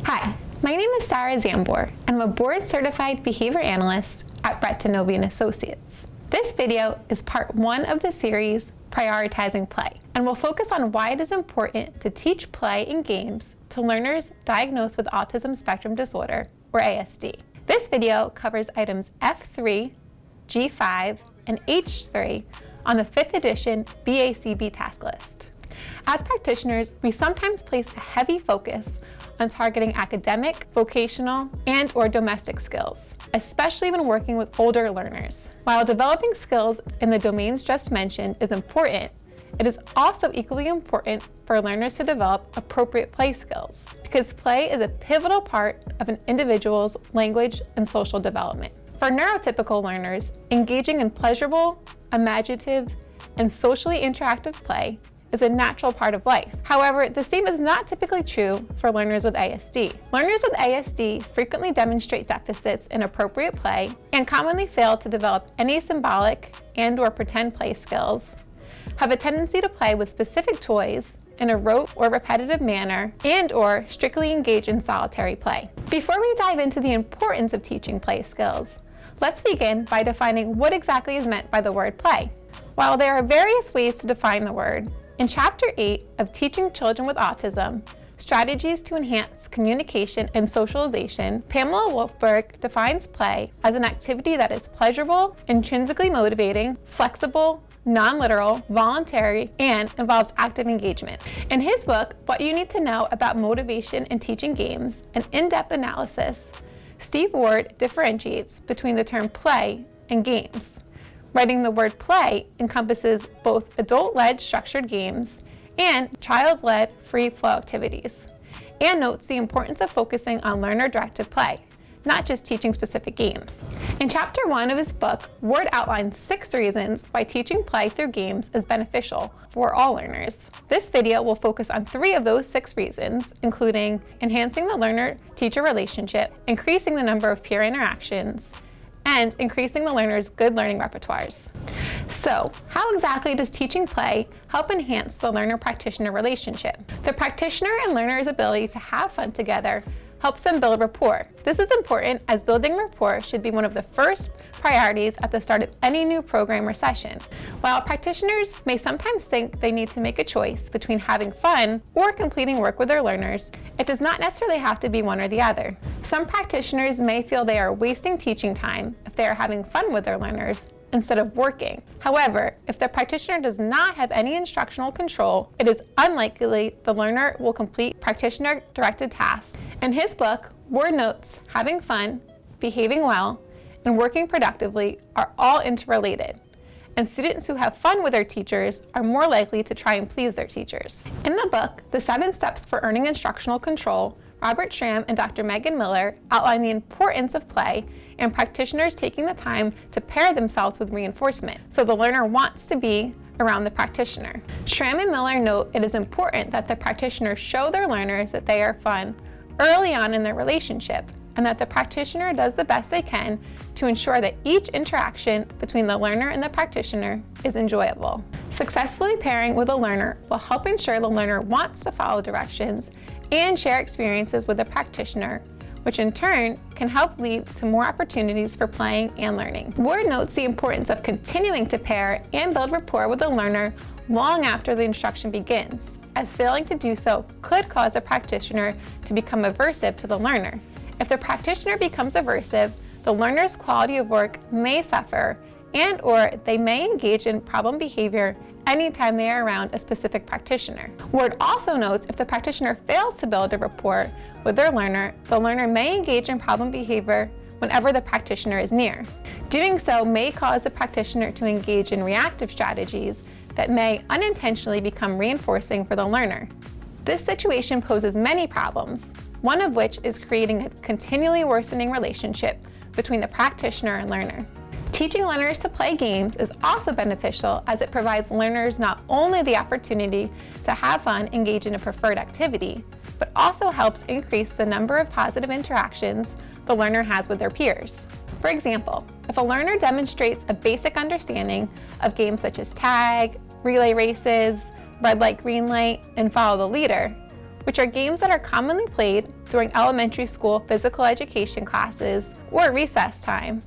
Hi, my name is Sarah Zambor, and I'm a Board Certified Behavior Analyst at DiNovi & Associates. This video is part 1 of the series, Prioritizing Play, and will focus on why it is important to teach play in games to learners diagnosed with autism spectrum disorder, or ASD. This video covers items F3, G5, and H3 on the 5th edition BACB task list. As practitioners, we sometimes place a heavy focus on targeting academic, vocational, and/or domestic skills, especially when working with older learners. While developing skills in the domains just mentioned is important, it is also equally important for learners to develop appropriate play skills, because play is a pivotal part of an individual's language and social development. For neurotypical learners, engaging in pleasurable, imaginative, and socially interactive play is a natural part of life. However, the same is not typically true for learners with ASD. Learners with ASD frequently demonstrate deficits in appropriate play and commonly fail to develop any symbolic and/or pretend play skills, have a tendency to play with specific toys in a rote or repetitive manner, and/or strictly engage in solitary play. Before we dive into the importance of teaching play skills, let's begin by defining what exactly is meant by the word play. While there are various ways to define the word, in Chapter 8 of Teaching Children with Autism, Strategies to Enhance Communication and Socialization, Pamela Wolfberg defines play as an activity that is pleasurable, intrinsically motivating, flexible, non-literal, voluntary, and involves active engagement. In his book, What You Need to Know About Motivation in Teaching Games, an in-depth analysis, Steve Ward differentiates between the term play and games. Writing the word play encompasses both adult-led structured games and child-led free-flow activities, and notes the importance of focusing on learner-directed play, not just teaching specific games. In Chapter 1 of his book, Ward outlines 6 reasons why teaching play through games is beneficial for all learners. This video will focus on 3 of those 6 reasons, including enhancing the learner-teacher relationship, increasing the number of peer interactions, and increasing the learner's good learning repertoires. So, how exactly does teaching play help enhance the learner-practitioner relationship? The practitioner and learner's ability to have fun together helps them build rapport. This is important, as building rapport should be one of the first priorities at the start of any new program or session. While practitioners may sometimes think they need to make a choice between having fun or completing work with their learners, it does not necessarily have to be one or the other. Some practitioners may feel they are wasting teaching time if they are having fun with their learners instead of working. However, if the practitioner does not have any instructional control, it is unlikely the learner will complete practitioner-directed tasks. In his book, Ward notes having fun, behaving well, and working productively are all interrelated, and students who have fun with their teachers are more likely to try and please their teachers. In the book, The 7 Steps for Earning Instructional Control, Robert Schrann and Dr. Megan Miller outline the importance of play and practitioners taking the time to pair themselves with reinforcement, so the learner wants to be around the practitioner. Schrann and Miller note it is important that the practitioners show their learners that they are fun early on in their relationship, and that the practitioner does the best they can to ensure that each interaction between the learner and the practitioner is enjoyable. Successfully pairing with a learner will help ensure the learner wants to follow directions and share experiences with the practitioner, which in turn can help lead to more opportunities for playing and learning. Ward notes the importance of continuing to pair and build rapport with the learner long after the instruction begins, as failing to do so could cause a practitioner to become aversive to the learner. If the practitioner becomes aversive, the learner's quality of work may suffer, and/or they may engage in problem behavior anytime they are around a specific practitioner. Ward also notes if the practitioner fails to build a rapport with their learner, the learner may engage in problem behavior whenever the practitioner is near. Doing so may cause the practitioner to engage in reactive strategies that may unintentionally become reinforcing for the learner. This situation poses many problems, one of which is creating a continually worsening relationship between the practitioner and learner. Teaching learners to play games is also beneficial, as it provides learners not only the opportunity to have fun, engage in a preferred activity, but also helps increase the number of positive interactions the learner has with their peers. For example, if a learner demonstrates a basic understanding of games such as tag, relay races, red light, green light, and follow the leader, which are games that are commonly played during elementary school physical education classes or recess time.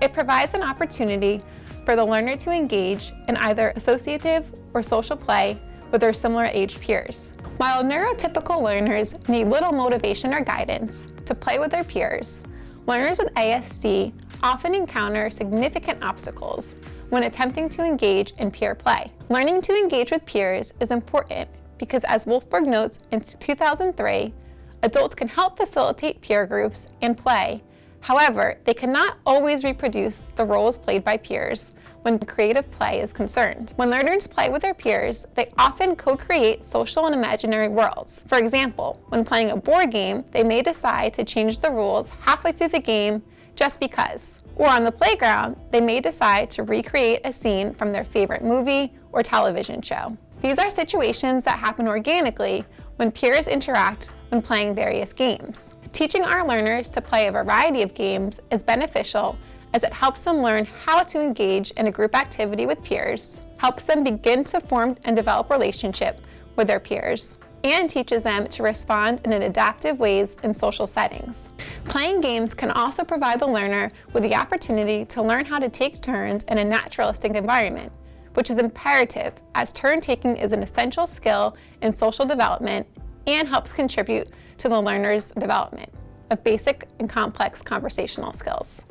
It provides an opportunity for the learner to engage in either associative or social play with their similar age peers. While neurotypical learners need little motivation or guidance to play with their peers, learners with ASD often encounter significant obstacles when attempting to engage in peer play. Learning to engage with peers is important because, as Wolfberg notes in 2003, adults can help facilitate peer groups and play. However, they cannot always reproduce the roles played by peers when creative play is concerned. When learners play with their peers, they often co-create social and imaginary worlds. For example, when playing a board game, they may decide to change the rules halfway through the game just because. Or on the playground, they may decide to recreate a scene from their favorite movie or television show. These are situations that happen organically when peers interact when playing various games. Teaching our learners to play a variety of games is beneficial as it helps them learn how to engage in a group activity with peers, helps them begin to form and develop relationship with their peers, and teaches them to respond in adaptive ways in social settings. Playing games can also provide the learner with the opportunity to learn how to take turns in a naturalistic environment, which is imperative as turn-taking is an essential skill in social development and helps contribute to the learner's development of basic and complex conversational skills.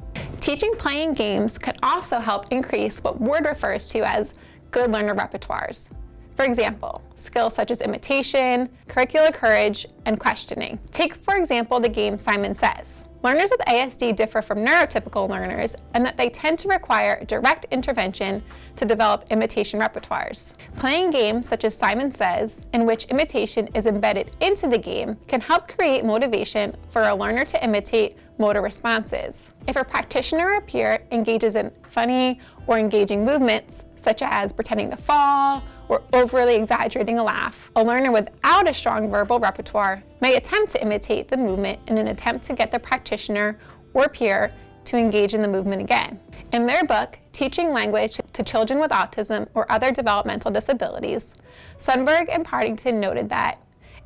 Teaching playing games can also help increase what Ward refers to as good learner repertoires. For example, skills such as imitation, curricular courage, and questioning. Take, for example, the game Simon Says. Learners with ASD differ from neurotypical learners in that they tend to require direct intervention to develop imitation repertoires. Playing games such as Simon Says, in which imitation is embedded into the game, can help create motivation for a learner to imitate motor responses. If a practitioner or peer engages in funny or engaging movements, such as pretending to fall or overly exaggerating a laugh, a learner without a strong verbal repertoire may attempt to imitate the movement in an attempt to get the practitioner or peer to engage in the movement again. In their book, Teaching Language to Children with Autism or Other Developmental Disabilities, Sundberg and Partington noted that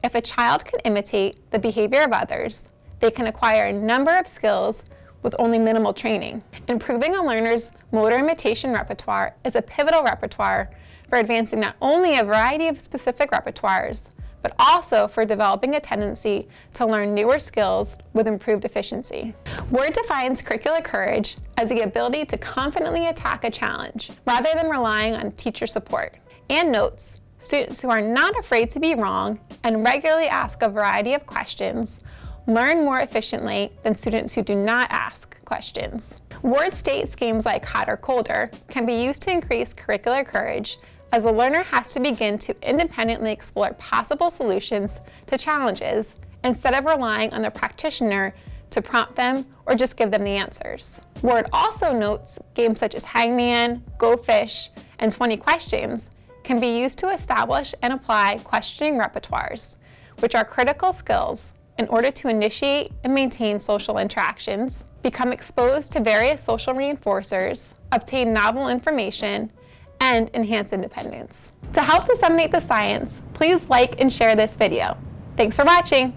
if a child can imitate the behavior of others, they can acquire a number of skills with only minimal training. Improving a learner's motor imitation repertoire is a pivotal repertoire for advancing not only a variety of specific repertoires, but also for developing a tendency to learn newer skills with improved efficiency. Ward defines curricular courage as the ability to confidently attack a challenge rather than relying on teacher support, and notes students who are not afraid to be wrong and regularly ask a variety of questions learn more efficiently than students who do not ask questions. Ward states games like Hot or Colder can be used to increase curricular courage, as the learner has to begin to independently explore possible solutions to challenges instead of relying on the practitioner to prompt them or just give them the answers. Ward also notes games such as Hangman, Go Fish, and 20 Questions can be used to establish and apply questioning repertoires, which are critical skills in order to initiate and maintain social interactions, become exposed to various social reinforcers, obtain novel information, and enhance independence. To help disseminate the science, please like and share this video. Thanks for watching.